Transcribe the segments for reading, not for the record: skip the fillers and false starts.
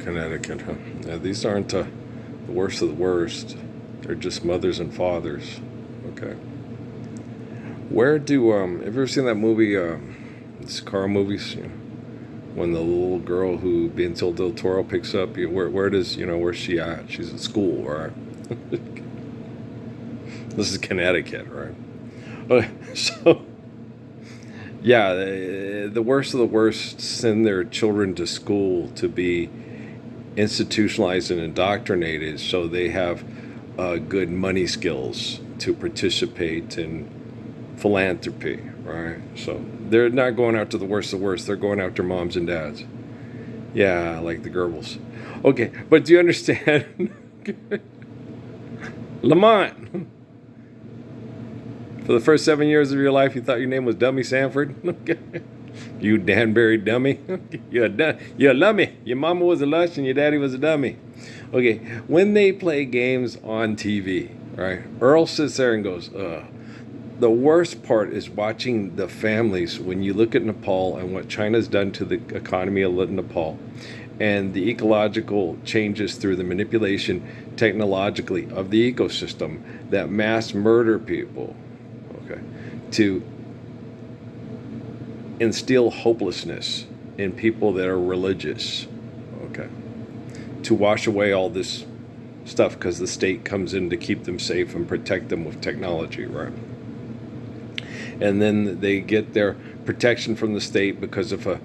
Connecticut, huh? Yeah, these aren't the worst of the worst. They're just mothers and fathers. Okay. Where do have you ever seen that movie? These car movies. You know, when the little girl who Benicio del Toro picks up, where does where's she at? She's at school, right? This is Connecticut, right? Okay, so yeah, the worst of the worst send their children to school to be institutionalized and indoctrinated so they have good money skills to participate in philanthropy, right? So they're not going after the worst of the worst. They're going after moms and dads. Yeah, like the Goebbels. Okay, but do you understand? Lamont, for the first 7 years of your life, you thought your name was Dummy Sanford? Okay. You Danbury dummy. You're a dummy. Your mama was a lush and your daddy was a dummy. Okay, when they play games on TV, right? Earl sits there and goes, ugh. The worst part is watching the families when you look at Nepal and what China's done to the economy of Nepal and the ecological changes through the manipulation technologically of the ecosystem that mass murder people, okay, to instill hopelessness in people that are religious, okay, to wash away all this stuff because the state comes in to keep them safe and protect them with technology, right? And then they get their protection from the state because if a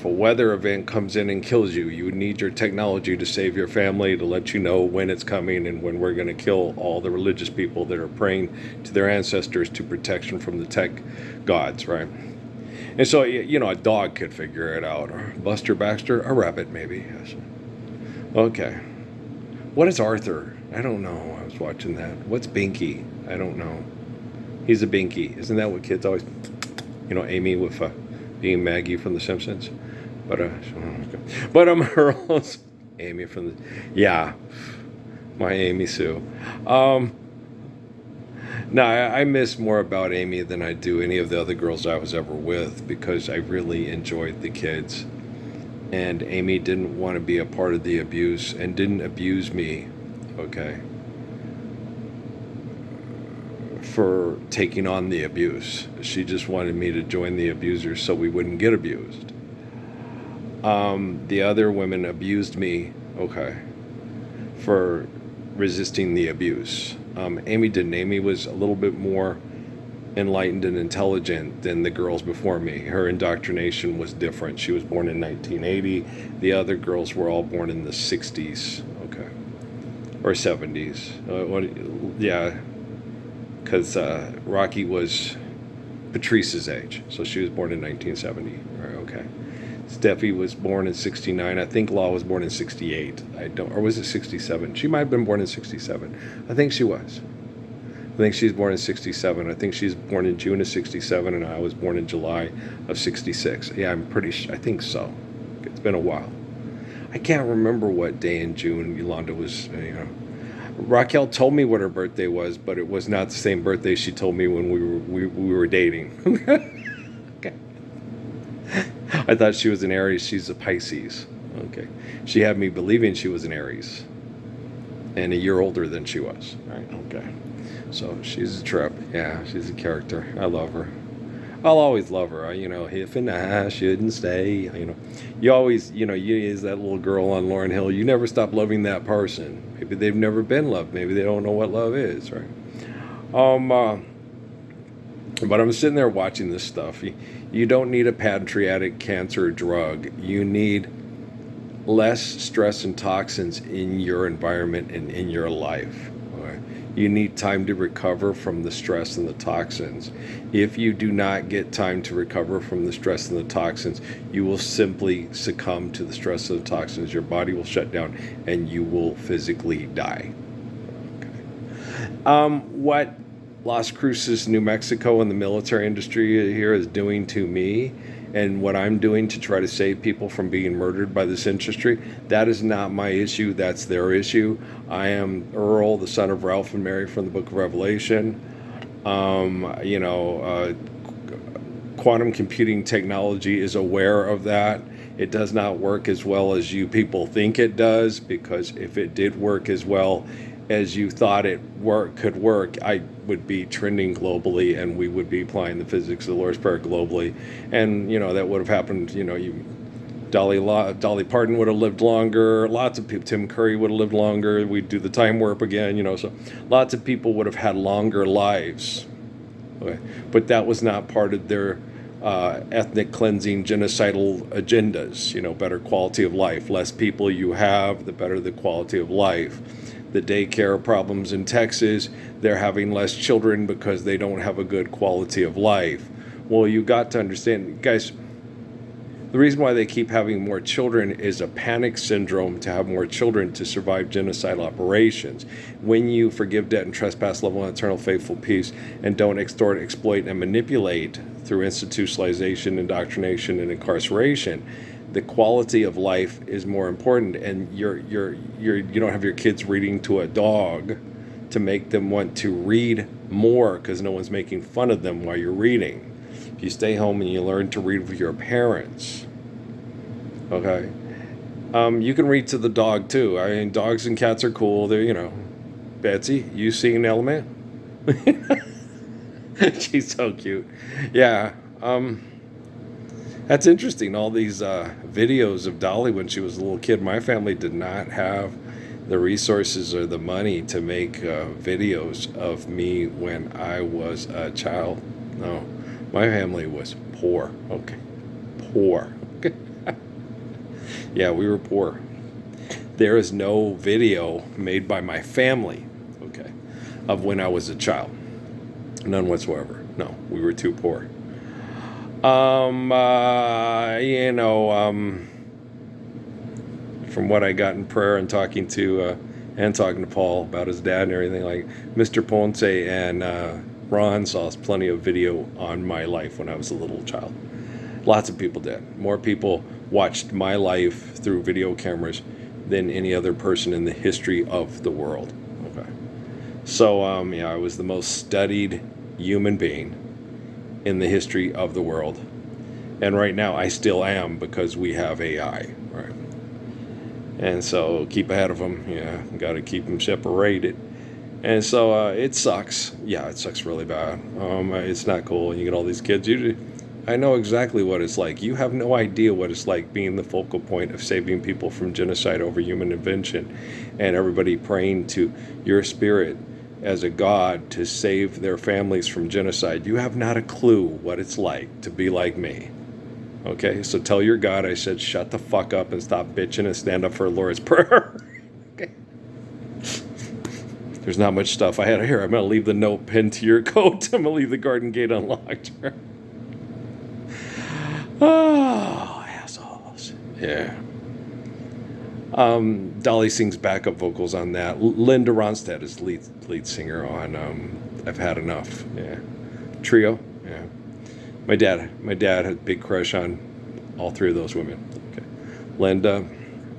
weather event comes in and kills you, you need your technology to save your family, to let you know when it's coming and when we're going to kill all the religious people that are praying to their ancestors to protection from the tech gods, right? And so, a dog could figure it out. Or Buster Baxter, a rabbit maybe. Yes. Okay. What is Arthur? I don't know. I was watching that. What's Binky? I don't know. He's a Binky. Isn't that what kids always, Amy with being Maggie from The Simpsons? But Earl's Amy from the, yeah, my Amy Sue. No, I miss more about Amy than I do any of the other girls I was ever with because I really enjoyed the kids. And Amy didn't want to be a part of the abuse and didn't abuse me, okay, for taking on the abuse. She just wanted me to join the abusers so we wouldn't get abused. The other women abused me, okay, for resisting the abuse. Amy didn't. Amy was a little bit more enlightened and intelligent than the girls before me. Her indoctrination was different. She was born in 1980. The other girls were all born in the 60s, okay, or 70s. Yeah, because Rocky was Patrice's age, so she was born in 1970. Right, okay. Steffi was born in 69. I think Law was born in 68. Or was it 67? She might have been born in 67. I think she was. I think she's born in 67. I think she's born in June of 67, and I was born in July of 66. Yeah, I'm pretty sure. I think so. It's been a while. I can't remember what day in June Yolanda was, Raquel told me what her birthday was, but it was not the same birthday she told me when we were dating. Okay. I thought she was an Aries. She's a Pisces. Okay. She had me believing she was an Aries. And a year older than she was. Right? Okay. So she's a trip. Yeah, she's a character. I love her. I'll always love her. If and I shouldn't stay. You always, you as that little girl on Lauryn Hill, you never stop loving that person. Maybe they've never been loved. Maybe they don't know what love is, right? But I'm sitting there watching this stuff. You don't need a pancreatic cancer drug. You need less stress and toxins in your environment and in your life. Okay? You need time to recover from the stress and the toxins. If you do not get time to recover from the stress and the toxins, you will simply succumb to the stress and the toxins. Your body will shut down and you will physically die. Okay. What Las Cruces, New Mexico, and the military industry here is doing to me, and what I'm doing to try to save people from being murdered by this industry, that is not my issue. That's their issue. I am Earl, the son of Ralph and Mary from the Book of Revelation. Quantum computing technology is aware of that. It does not work as well as you people think it does, because if it did work as well as you thought it could work, I would be trending globally, and we would be applying the physics of the Lord's Prayer globally, and that would have happened. Dolly Parton would have lived longer. Lots of people. Tim Curry would have lived longer. We'd do the time warp again. So lots of people would have had longer lives. Okay, but that was not part of their ethnic cleansing, genocidal agendas. Better quality of life. Less people you have, the better the quality of life. The daycare problems in Texas, they're having less children because they don't have a good quality of life. Well, you got to understand, guys. The reason why they keep having more children is a panic syndrome to have more children to survive genocidal operations. When you forgive debt and trespass, love one eternal faithful peace, and don't extort, exploit, and manipulate through institutionalization, indoctrination, and incarceration, the quality of life is more important. And you don't have your kids reading to a dog to make them want to read more because no one's making fun of them while you're reading. If you stay home and you learn to read with your parents, okay, you can read to the dog too. I mean, dogs and cats are cool. They're, Betsy, you seeing Element? She's so cute. Yeah, that's interesting. All these videos of Dolly when she was a little kid. My family did not have the resources or the money to make videos of me when I was a child. No. My family was poor. Okay. Poor. Okay. Yeah, we were poor. There is no video made by my family, okay, of when I was a child. None whatsoever. No, we were too poor. From what I got in prayer and talking to Paul about his dad and everything, like Mr. Ponce and Ron saw plenty of video on my life when I was a little child. Lots of people did. More people watched my life through video cameras than any other person in the history of the world. Okay. So, I was the most studied human being in the history of the world. And right now I still am, because we have AI, right? And so keep ahead of them. Yeah, got to keep them separated. And so it sucks. Yeah, it sucks really bad. It's not cool. You get all these kids. I know exactly what it's like. You have no idea what it's like being the focal point of saving people from genocide over human invention, and everybody praying to your spirit as a god to save their families from genocide. You have not a clue what it's like to be like me. Okay, so tell your God I said shut the fuck up and stop bitching and stand up for the Lord's Prayer. Okay. There's not much stuff I had here. I'm going to leave the note pinned to your coat. I'm going to leave the garden gate unlocked. Oh, assholes. Yeah. Dolly sings backup vocals on that. Linda Ronstadt is lead singer on I've Had Enough. Yeah. Trio. Yeah. My dad had a big crush on all three of those women. Okay. Linda,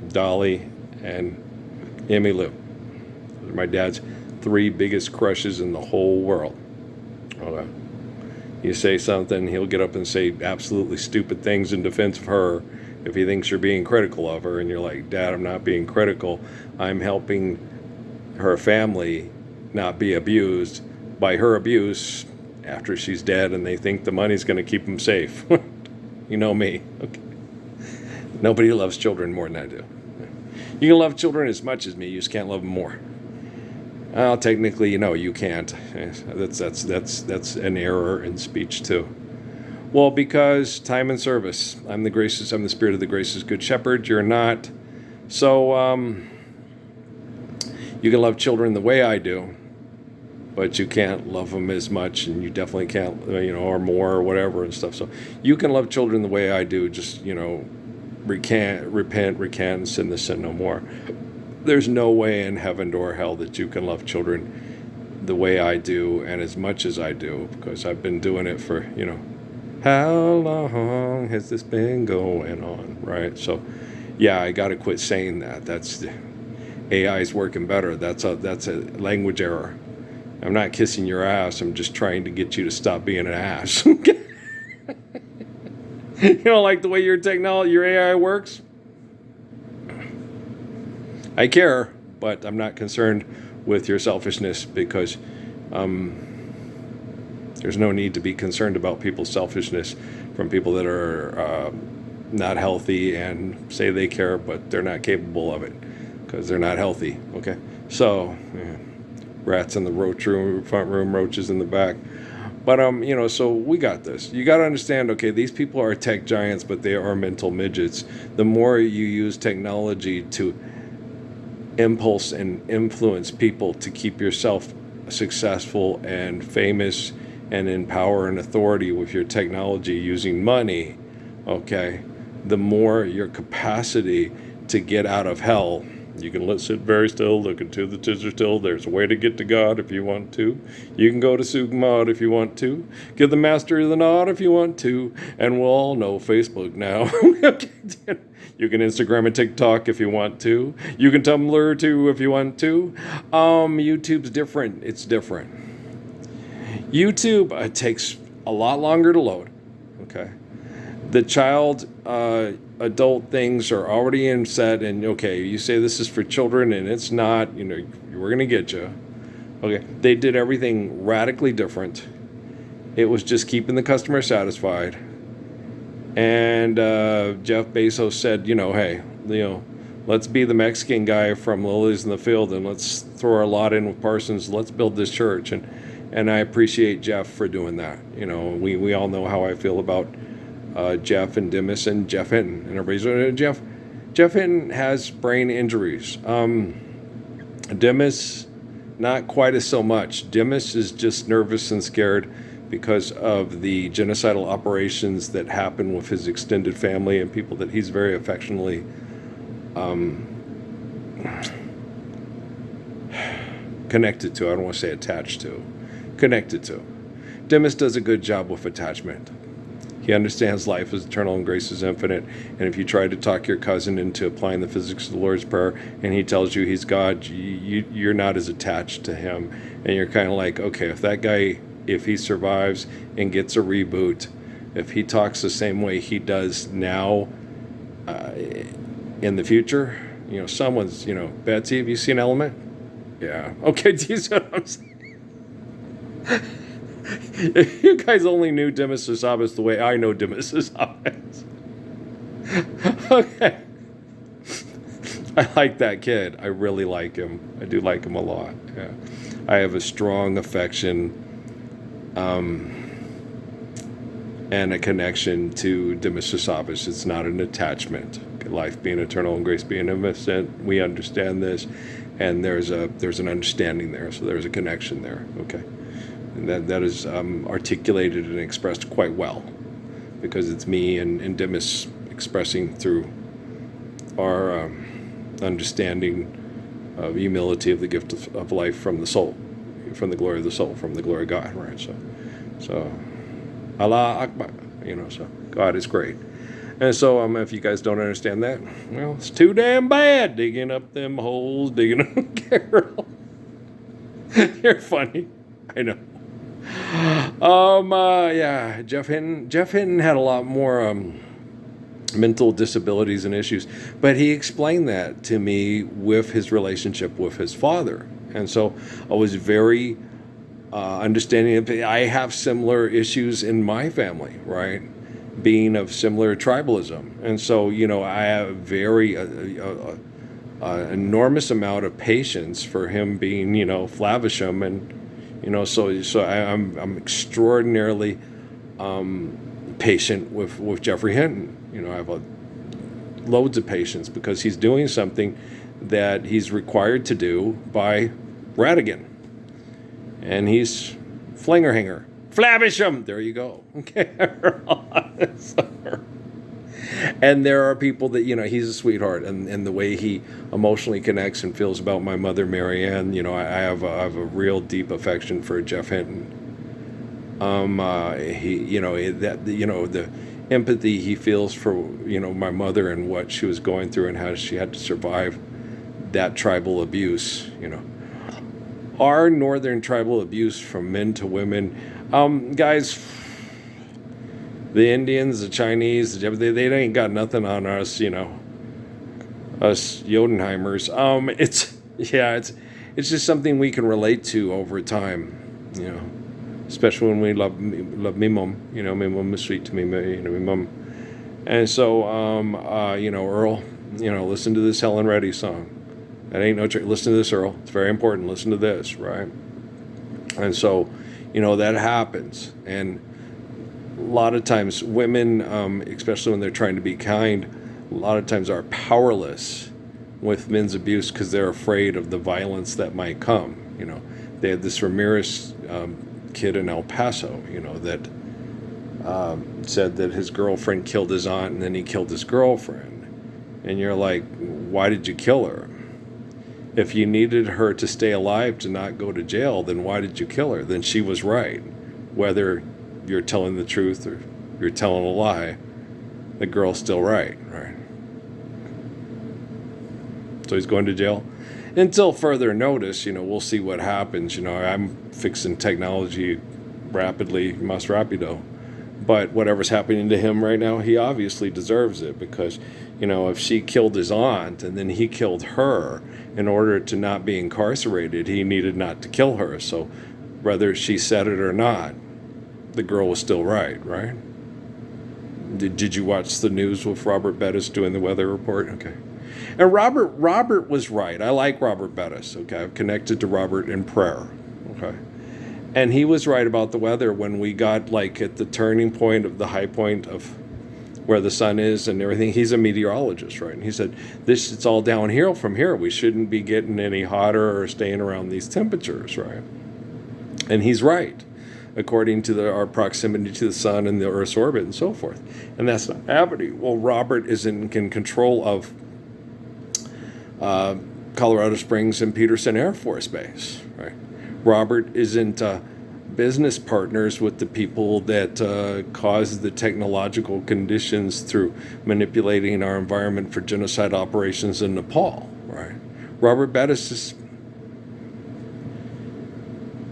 Dolly, and Emmy Lou. Those are my dad's three biggest crushes in the whole world. Okay. You say something, he'll get up and say absolutely stupid things in defense of her if he thinks you're being critical of her, and you're like, Dad, I'm not being critical. I'm helping her family not be abused by her abuse after she's dead, and they think the money's going to keep them safe. You know me. Okay. Nobody loves children more than I do. You can love children as much as me, you just can't love them more. Well, technically, you can't. That's an error in speech too. Well, because time and service. I'm the spirit of the gracious good shepherd. You're not. So you can love children the way I do, but you can't love them as much, and you definitely can't, or more or whatever and stuff. So you can love children the way I do. Just repent, recant, and sin the sin no more. There's no way in heaven or hell that you can love children the way I do and as much as I do, because I've been doing it for, how long has this been going on, right? So, yeah, I got to quit saying that. That's AI's working better. That's a language error. I'm not kissing your ass. I'm just trying to get you to stop being an ass. You know, like the way your technology, your AI works. I care, but I'm not concerned with your selfishness because there's no need to be concerned about people's selfishness from people that are not healthy and say they care, but they're not capable of it because they're not healthy. Okay, so yeah, rats in the roach room, front room, roaches in the back. But so we got this. You got to understand. Okay, these people are tech giants, but they are mental midgets. The more you use technology to impulse and influence people to keep yourself successful and famous and in power and authority with your technology using money, okay, the more your capacity to get out of hell. You can sit very still, look into the tizzer still. There's a way to get to God if you want to. You can go to Sugmod if you want to. Give the master the nod if you want to. And we'll all know Facebook now. You can Instagram and TikTok if you want to. You can Tumblr too if you want to. YouTube's different. It's different. YouTube takes a lot longer to load. Okay. The child adult things are already in set, and okay, you say this is for children and it's not, we're gonna get you. Okay, they did everything radically different. It was just keeping the customer satisfied. And Jeff Bezos said, hey, let's be the Mexican guy from Lilies in the Field and let's throw our lot in with Parsons. Let's build this church. And I appreciate Jeff for doing that. We all know how I feel about Jeff and Dimas and Jeff Hinton. And everybody's Jeff Hinton has brain injuries. Dimas, not quite as so much. Dimas is just nervous and scared because of the genocidal operations that happen with his extended family and people that he's very affectionately connected to. I don't want to say attached to. Connected to. Dimas does a good job with attachment. He understands life is eternal and grace is infinite. And if you try to talk your cousin into applying the physics of the Lord's Prayer and he tells you he's God, you're not as attached to him. And you're kind of like, okay, if that guy, if he survives and gets a reboot, if he talks the same way he does now in the future, someone's, Betsy, have you seen Element? Yeah. Okay, do you see what I'm saying? If you guys only knew Dimas Sassabas the way I know Dimas Sassabas. Okay. I like that kid. I really like him. I do like him a lot. Yeah. I have a strong affection and a connection to Dimas Sassabas. It's not an attachment. Life being eternal and grace being innocent. We understand this. And there's an understanding there. So there's a connection there. Okay. And that is articulated and expressed quite well because it's me and Dimas expressing through our understanding of humility of the gift of life from the soul, from the glory of the soul, from the glory of God, right? So Allah Akbar, so God is great. And so if you guys don't understand that, well, it's too damn bad digging up them holes, digging up Carol. You're funny. I know. Yeah, Jeff Hinton had a lot more mental disabilities and issues, but he explained that to me with his relationship with his father, and so I was very understanding. I have similar issues in my family, right? Being of similar tribalism, and so I have very enormous amount of patience for him being Flavisham and. So I'm extraordinarily patient with Jeffrey Hinton. I have loads of patience because he's doing something that he's required to do by Radigan, and he's flinger hanger, Flavisham. There you go. Okay. And there are people that, he's a sweetheart, and the way he emotionally connects and feels about my mother, Mary Ann, I have a real deep affection for Jeff Hinton. The empathy he feels for, my mother and what she was going through and how she had to survive that tribal abuse, Our northern tribal abuse from men to women, guys, The Indians, the Chinese, they ain't got nothing on us, us Jotunheimers. It's just something we can relate to over time, especially when we love me mom, me mom is sweet to me, me mom. And so, Earl, listen to this Helen Reddy song. That ain't no trick. Listen to this, Earl. It's very important. Listen to this, right? And so, that happens. And a lot of times women, especially when they're trying to be kind, a lot of times are powerless with men's abuse because they're afraid of the violence that might come. They had this Ramirez kid in El Paso, that said that his girlfriend killed his aunt and then he killed his girlfriend. And you're like, why did you kill her? If you needed her to stay alive to not go to jail, then why did you kill her? Then she was right. Whether you're telling the truth or you're telling a lie, the girl's still right? So he's going to jail until further notice. We'll see what happens. I'm fixing technology rapidly, mas rapido. But whatever's happening to him right now, he obviously deserves it because, if she killed his aunt and then he killed her, in order to not be incarcerated, he needed not to kill her. So whether she said it or not, the girl was still right? Did you watch the news with Robert Bettis doing the weather report? Okay. And Robert was right. I like Robert Bettis. Okay. I've connected to Robert in prayer. Okay. And he was right about the weather when we got at the turning point of the high point of where the sun is and everything. He's a meteorologist, right? And he said, it's all downhill from here. We shouldn't be getting any hotter or staying around these temperatures, right? And he's right, according to our proximity to the sun and the Earth's orbit and so forth. And that's not happening. Well, Robert is in control of Colorado Springs and Peterson Air Force Base, right? Robert isn't business partners with the people that cause the technological conditions through manipulating our environment for genocide operations in Nepal, right? Robert Bettis is...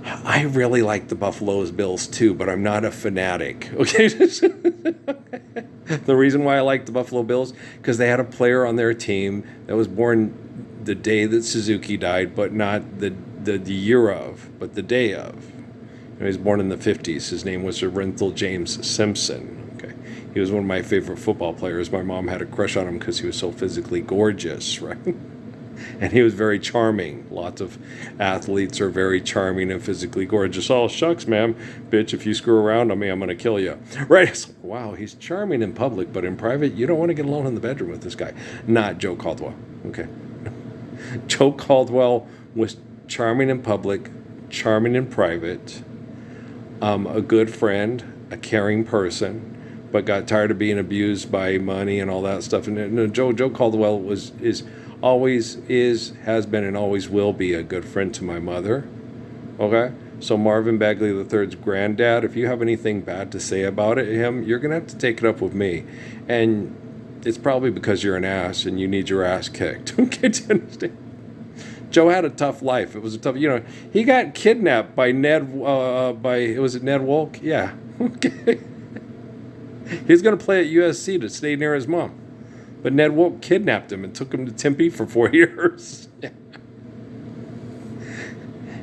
I really like the Buffalo Bills too, but I'm not a fanatic, okay? The reason why I like the Buffalo Bills, because they had a player on their team that was born the day that Suzuki died, but not the year of, but the day of. He was born in the 50s. His name was Orenthal James Simpson. Okay, he was one of my favorite football players. My mom had a crush on him because he was so physically gorgeous, right? And he was very charming. Lots of athletes are very charming and physically gorgeous. Oh, shucks, ma'am. Bitch, if you screw around on me, I'm going to kill you. Right? It's like, wow, he's charming in public, but in private, you don't want to get alone in the bedroom with this guy. Not Joe Caldwell. Okay. Joe Caldwell was charming in public, charming in private, a good friend, a caring person, but got tired of being abused by money and all that stuff. And Joe Caldwell has been, and always will be a good friend to my mother. Okay? So Marvin Bagley III's granddad, if you have anything bad to say about him, you're going to have to take it up with me. And it's probably because you're an ass and you need your ass kicked. Okay, do you understand? Joe had a tough life. It was a tough, he got kidnapped by Ned Wolk? Yeah. Okay. He was going to play at USC to stay near his mom. But Ned Wolk kidnapped him and took him to Tempe for 4 years.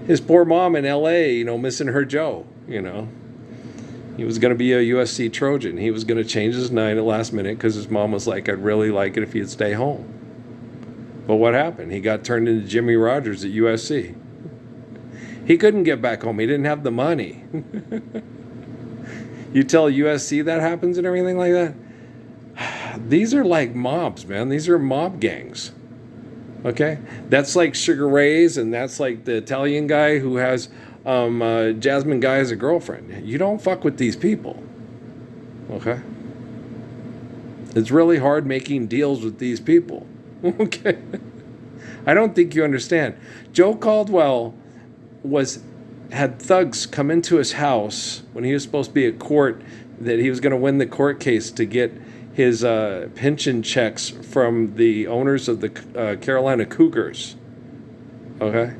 His poor mom in L.A., missing her Joe, He was going to be a USC Trojan. He was going to change his mind at last minute because his mom was like, I'd really like it if he'd stay home. But what happened? He got turned into Jimmy Rogers at USC. He couldn't get back home. He didn't have the money. You tell USC that happens and everything like that? These are like mobs, man. These are mob gangs. Okay? That's like Sugar Ray's, and that's like the Italian guy who has Jasmine Guy as a girlfriend. You don't fuck with these people. Okay? It's really hard making deals with these people. Okay? I don't think you understand. Joe Caldwell had thugs come into his house when he was supposed to be at court, that he was going to win the court case to get his pension checks from the owners of the Carolina Cougars. Okay?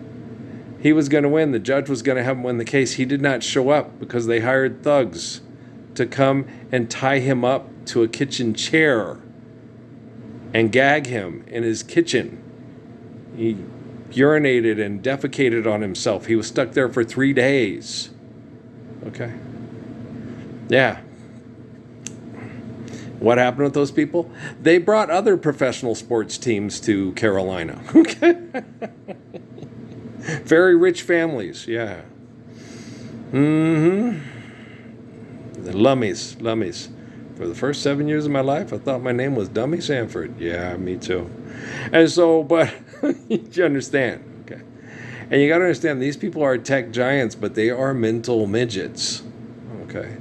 He was going to win. The judge was going to have him win the case. He did not show up because they hired thugs to come and tie him up to a kitchen chair and gag him in his kitchen. He urinated and defecated on himself. He was stuck there for 3 days. Okay. Yeah. What happened with those people? They brought other professional sports teams to Carolina. Okay. Very rich families, yeah. The Lummies. For the first 7 years of my life, I thought my name was Dummy Sanford. Yeah, me too. And so, but you understand, okay? And you got to understand, these people are tech giants, but they are mental midgets, okay?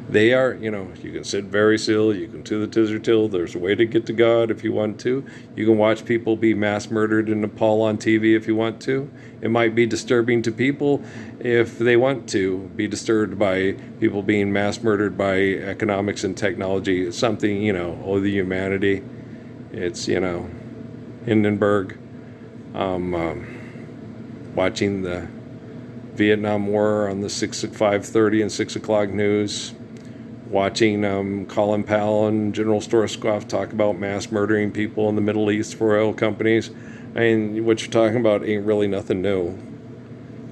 They are, you can sit very still, you can to the tizzer till, there's a way to get to God if you want to. You can watch people be mass murdered in Nepal on TV if you want to. It might be disturbing to people if they want to be disturbed by people being mass murdered by economics and technology. It's something, the humanity. It's, Hindenburg. Watching the Vietnam War on the 5:30 and 6 o'clock news. Watching Colin Powell and General Storscoff talk about mass murdering people in the Middle East for oil companies. I mean, what you're talking about ain't really nothing new.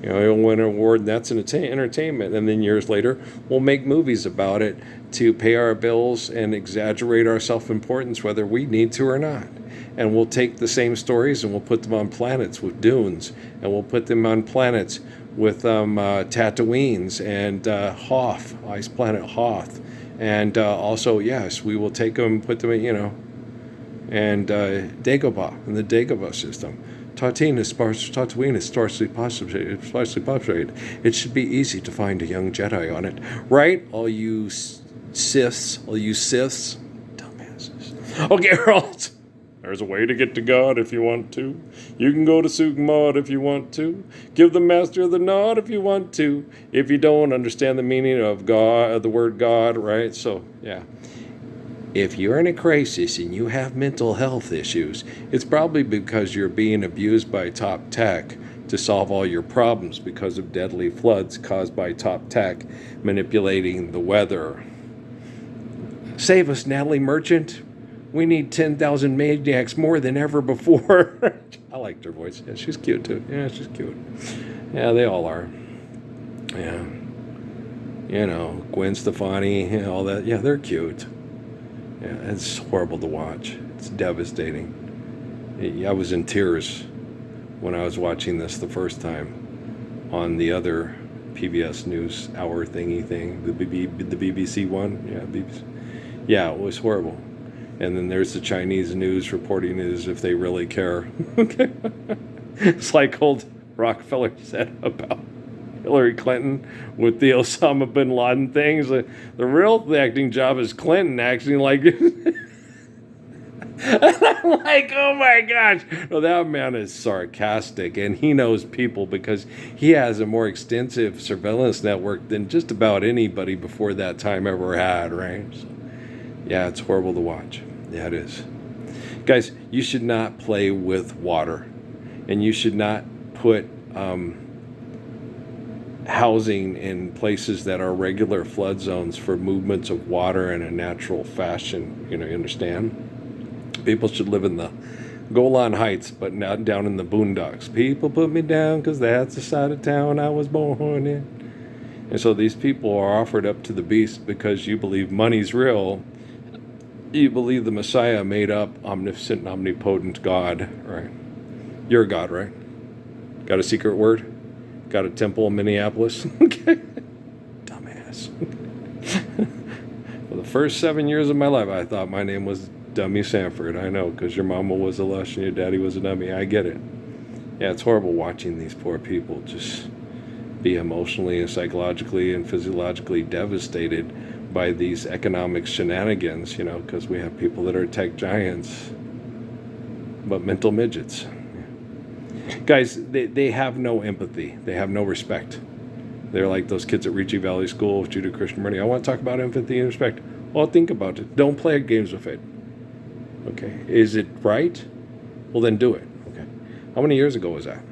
He'll win an award, and that's entertainment. And then years later, we'll make movies about it to pay our bills and exaggerate our self-importance, whether we need to or not. And we'll take the same stories and we'll put them on planets with dunes, and we'll put them on planets with Tatooines and Hoth, ice planet Hoth. And also, yes, we will take them, put them in, and Dagobah, in the Dagobah system. Tatooine is sparsely populated. It should be easy to find a young Jedi on it. Right? All you Siths. Dumbasses. Okay, Earls. There's a way to get to God if you want to. You can go to Sugmod if you want to. Give the master the nod if you want to. If you don't understand the meaning of God, the word God, right? So, yeah. If you're in a crisis and you have mental health issues, it's probably because you're being abused by top tech to solve all your problems because of deadly floods caused by top tech manipulating the weather. Save us, Natalie Merchant. We need 10,000 maniacs more than ever before. I liked her voice. Yeah, she's cute too. Yeah, she's cute. Yeah, they all are. Yeah. Gwen Stefani, all that. Yeah, they're cute. Yeah, it's horrible to watch. It's devastating. I was in tears when I was watching this the first time on the other PBS News hour thingy thing, the BBC one. Yeah, BBC. Yeah, it was horrible. And then there's the Chinese news reporting it as if they really care. Okay. It's like old Rockefeller said about Hillary Clinton with the Osama bin Laden things. The real acting job is Clinton acting like... I'm like, oh my gosh. No, that man is sarcastic, and he knows people because he has a more extensive surveillance network than just about anybody before that time ever had, right? So, yeah, it's horrible to watch. Yeah, it is. Guys, you should not play with water, and you should not put housing in places that are regular flood zones for movements of water in a natural fashion. You understand? People should live in the Golan Heights, but not down in the boondocks. People put me down because that's the side of town I was born in. And so these people are offered up to the beast because you believe money's real. You believe the Messiah made up omniscient, omnipotent God, right? You're a God, right? Got a secret word? Got a temple in Minneapolis? Okay. Dumbass. For the first 7 years of my life, I thought my name was Dummy Sanford. I know, because your mama was a lush and your daddy was a dummy. I get it. Yeah, it's horrible watching these poor people just be emotionally and psychologically and physiologically devastated by these economic shenanigans, because we have people that are tech giants, but mental midgets. Guys, they have no empathy. They have no respect. They're like those kids at Ricci Valley School of Judeo-Christian Learning. I want to talk about empathy and respect. Well, think about it. Don't play games with it. Okay. Is it right? Well, then do it. Okay. How many years ago was that?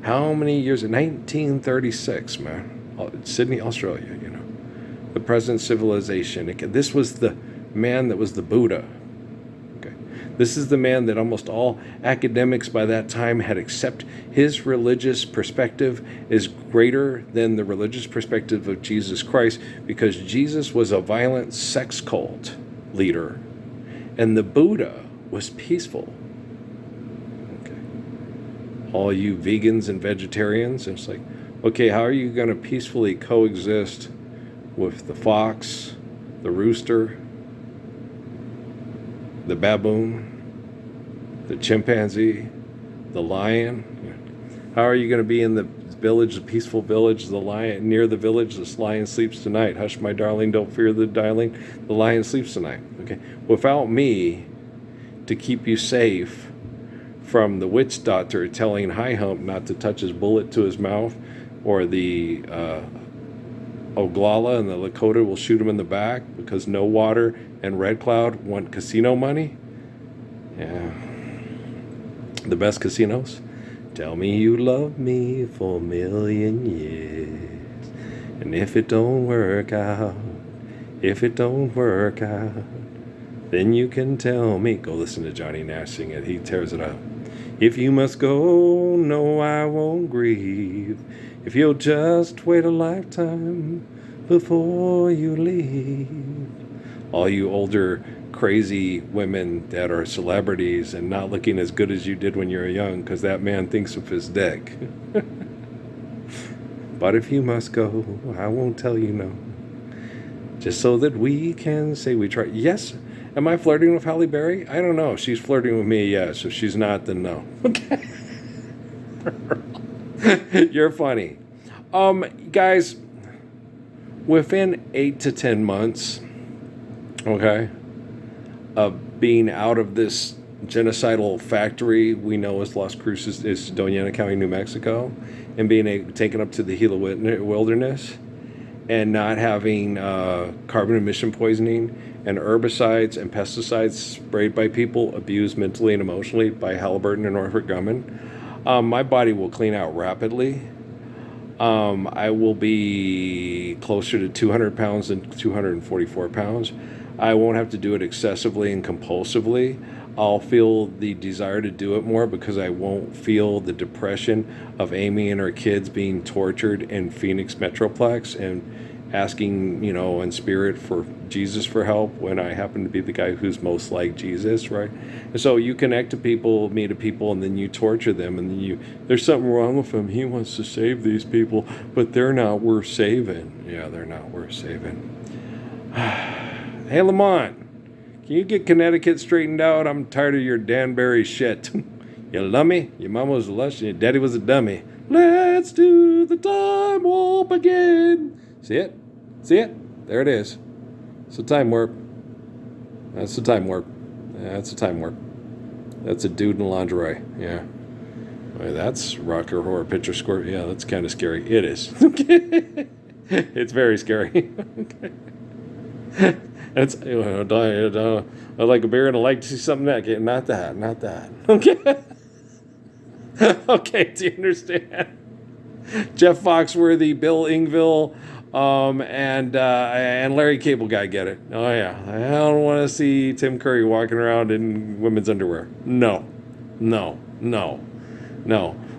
How many years? 1936, man. Sydney, Australia, the present civilization. Again, this was the man that was the Buddha. Okay. This is the man that almost all academics by that time had accepted. His religious perspective is greater than the religious perspective of Jesus Christ, because Jesus was a violent sex cult leader and the Buddha was peaceful. Okay. All you vegans and vegetarians, it's like, okay, how are you going to peacefully coexist with the fox, the rooster, the baboon, the chimpanzee, the lion? How are you going to be in the village, the peaceful village, the lion near the village? This lion sleeps tonight. Hush, my darling, don't fear the darling. The lion sleeps tonight. Okay, without me to keep you safe from the witch doctor telling High Hump not to touch his bullet to his mouth, or the Oglala and the Lakota will shoot him in the back because No Water and Red Cloud want casino money. Yeah. The best casinos. Tell me you love me for a million years. And if it don't work out, then you can tell me. Go listen to Johnny Nash sing it. He tears it up. If you must go, no, I won't grieve. If you'll just wait a lifetime before you leave. All you older, crazy women that are celebrities and not looking as good as you did when you were young, because that man thinks of his dick. But if you must go, I won't tell you no. Just so that we can say we tried. Yes. Am I flirting with Halle Berry? I don't know. She's flirting with me, yes. If she's not, then no. Okay. You're funny. Guys, within 8 to 10 months, okay, of being out of this genocidal factory we know as Las Cruces, is Doñana County, New Mexico, and being taken up to the Gila wilderness, and not having carbon emission poisoning and herbicides and pesticides sprayed by people abused mentally and emotionally by Halliburton and Northrop Grumman, my body will clean out rapidly. I will be closer to 200 pounds than 244 pounds. I won't have to do it excessively and compulsively. I'll feel the desire to do it more because I won't feel the depression of Amy and her kids being tortured in Phoenix Metroplex and asking, in spirit for Jesus for help when I happen to be the guy who's most like Jesus, right? And so you connect to people, meet to people, and then you torture them, and then there's something wrong with him. He wants to save these people, but they're not worth saving. Yeah, they're not worth saving. Hey, Lamont, can you get Connecticut straightened out? I'm tired of your Danbury shit. You love me? Your mama was a lush, and your daddy was a dummy. Let's do the time warp again. See it? See it? There it is. It's a time warp. That's a time warp. That's a time warp. That's a dude in lingerie. Yeah. Well, that's rocker horror picture score. Yeah, that's kind of scary. It is. It's very scary. Okay. It's I like a beer and I like to see something that. Okay, not that. Okay. Okay, do you understand? Jeff Foxworthy, Bill Engvall, and Larry Cable Guy get it. Oh yeah, I don't want to see Tim Curry walking around in women's underwear. No.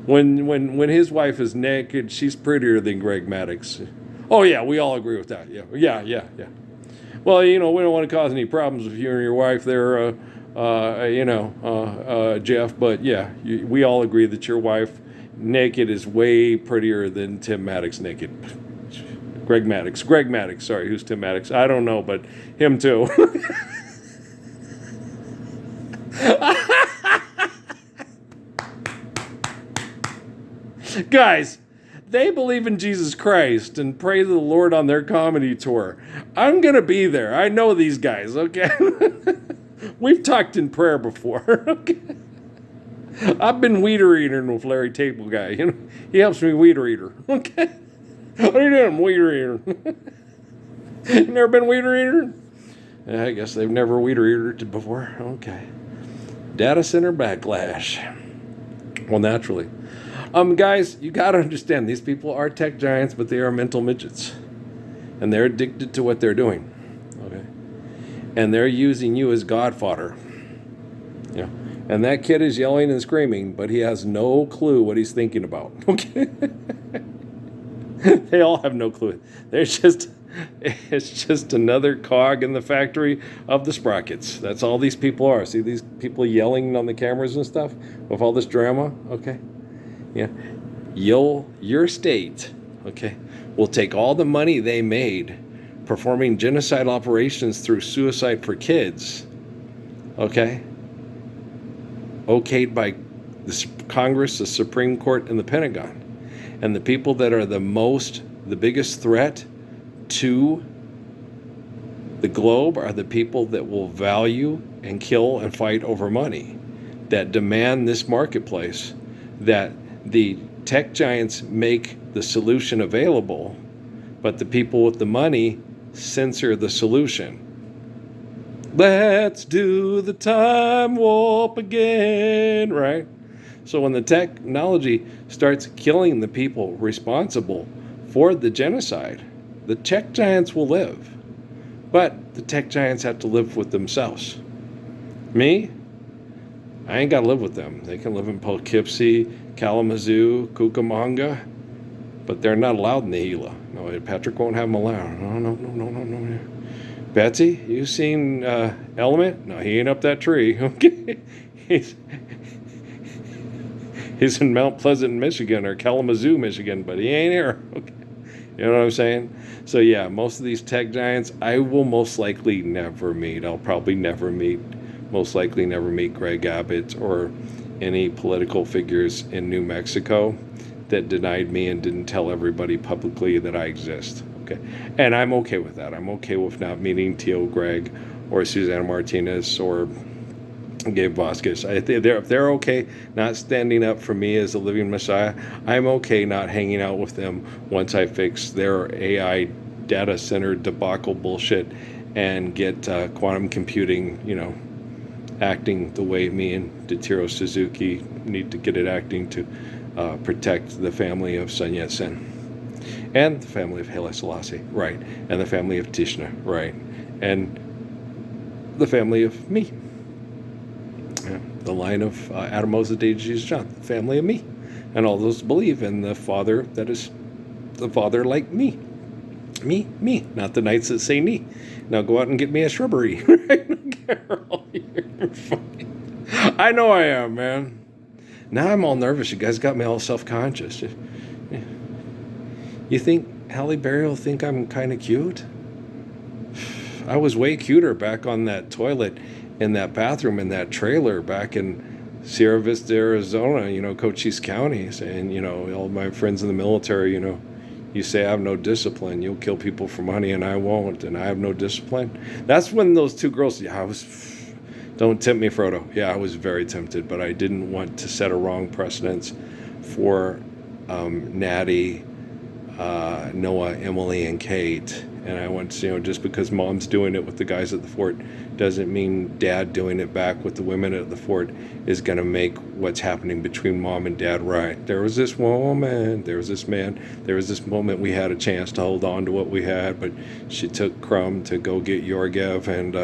When his wife is naked, she's prettier than Greg Maddox. Oh yeah, we all agree with that. Yeah. Well, we don't want to cause any problems with you and your wife there, Jeff. But yeah, we all agree that your wife naked is way prettier than Tim Maddox naked. Greg Maddox. Sorry, who's Tim Maddox? I don't know, but him too. Guys, they believe in Jesus Christ and pray to the Lord on their comedy tour. I'm going to be there. I know these guys, okay? We've talked in prayer before, okay? I've been weeder eating with Larry Table Guy. He helps me weeder eater, okay? What are you doing, weeder eater? You never been weeder eater? I guess they've never weeder eatered before. Okay. Data center backlash. Well, naturally. Guys, you got to understand, these people are tech giants, but they are mental midgets. and they're addicted to what they're doing. Okay, and they're using you as god fodder. Yeah, and that kid is yelling and screaming, but he has no clue what he's thinking about. Okay, they all have no clue. It's just another cog in the factory of the sprockets. That's all these people are. See these people yelling on the cameras and stuff with all this drama. Okay, yeah, your state, okay, will take all the money they made performing genocide operations through suicide for kids, okay, okayed by the Congress, the Supreme Court, and the Pentagon. And the people that are the biggest threat to the globe are the people that will value and kill and fight over money, that demand this marketplace, that the tech giants make the solution available, but the people with the money censor the solution. Let's do the time warp again, right? So when the technology starts killing the people responsible for the genocide, the tech giants will live. But the tech giants have to live with themselves. Me? I ain't got to live with them. They can live in Poughkeepsie, Kalamazoo, Cucamonga, but they're not allowed in the Gila. No, Patrick won't have them allowed. No. Betsy, you seen Element? No, he ain't up that tree. Okay, he's in Mount Pleasant, Michigan, or Kalamazoo, Michigan, but he ain't here. Okay, you know what I'm saying? So yeah, most of these tech giants, I will most likely never meet. I'll probably never meet. Most likely never meet Greg Abbott or any political figures in New Mexico that denied me and didn't tell everybody publicly that I exist. Okay, and I'm okay with that. I'm okay with not meeting Teal Gregg or Susana Martinez or Gabe Vasquez. If they're okay not standing up for me as a living messiah, I'm okay not hanging out with them once I fix their AI data center debacle bullshit and get quantum computing, acting the way me and Detiro Suzuki need to get it acting to protect the family of Sun Yat-sen. And the family of Haile Selassie, right. And the family of Tishna, right. And the family of me. Yeah. The line of Adamosa de Jesus John, the family of me. And all those believe in the Father that is the Father like me. Me. Not the knights that say me. Now go out and get me a shrubbery. Right? Carol, you're funny. I know I am, man. Now I'm all nervous. You guys got me all self-conscious. You think Halle Berry will think I'm kind of cute? I was way cuter back on that toilet in that bathroom in that trailer back in Sierra Vista, Arizona, Cochise County, saying, all my friends in the military, you say I have no discipline, you'll kill people for money and I won't, and I have no discipline. That's when those two girls, don't tempt me, Frodo. Yeah, I was very tempted, but I didn't want to set a wrong precedence for Natty, Noah, Emily, and Kate. And I went, just because mom's doing it with the guys at the fort doesn't mean dad doing it back with the women at the fort is going to make what's happening between mom and dad right. There was this woman, there was this man, there was this moment we had a chance to hold on to what we had, but she took Crumb to go get Yorgev, and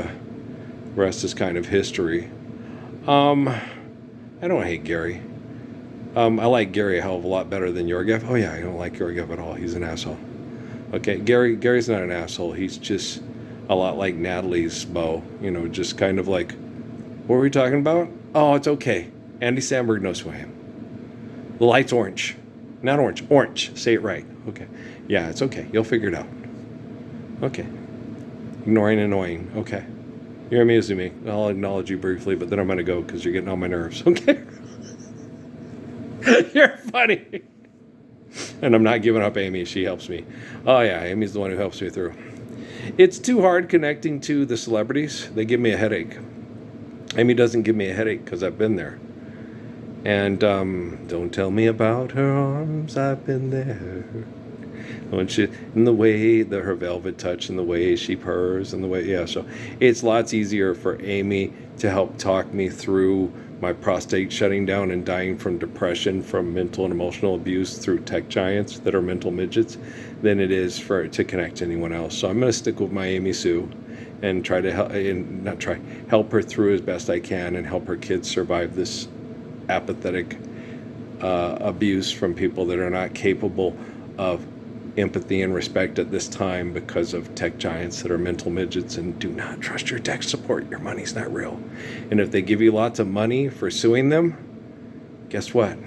rest is kind of history. I don't hate Gary. I like Gary a hell of a lot better than Yorgev. Oh yeah, I don't like Yorgev at all. He's an asshole. Okay, Gary's not an asshole. He's just a lot like Natalie's beau. Just kind of like, what were we talking about? Oh, it's okay. Andy Samberg knows who I am. The light's orange. Not orange. Orange. Say it right. Okay. Yeah, it's okay. You'll figure it out. Okay. Ignoring annoying. Okay. You're amusing me. I'll acknowledge you briefly, but then I'm going to go because you're getting on my nerves. Okay? You're funny. And I'm not giving up Amy. She helps me. Oh, yeah. Amy's the one who helps me through. It's too hard connecting to the celebrities. They give me a headache. Amy doesn't give me a headache because I've been there. And don't tell me about her arms. I've been there. When she, and the way her velvet touch, and the way she purrs, and the way, so it's lots easier for Amy to help talk me through my prostate shutting down and dying from depression from mental and emotional abuse through tech giants that are mental midgets than it is for it to connect to anyone else. So I'm going to stick with my Amy Sue and try to help her through as best I can and help her kids survive this apathetic abuse from people that are not capable of empathy and respect at this time because of tech giants that are mental midgets. And do not trust your tech support. Your money's not real. And if they give you lots of money for suing them, guess what?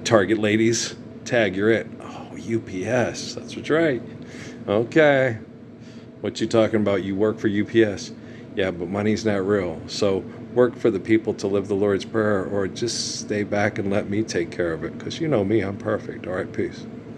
Target ladies, tag, you're it. Oh, UPS. That's what's right. Okay. What you talking about? You work for UPS. Yeah, but money's not real. So work for the people to live the Lord's Prayer, or just stay back and let me take care of it. Because you know me, I'm perfect. All right, peace.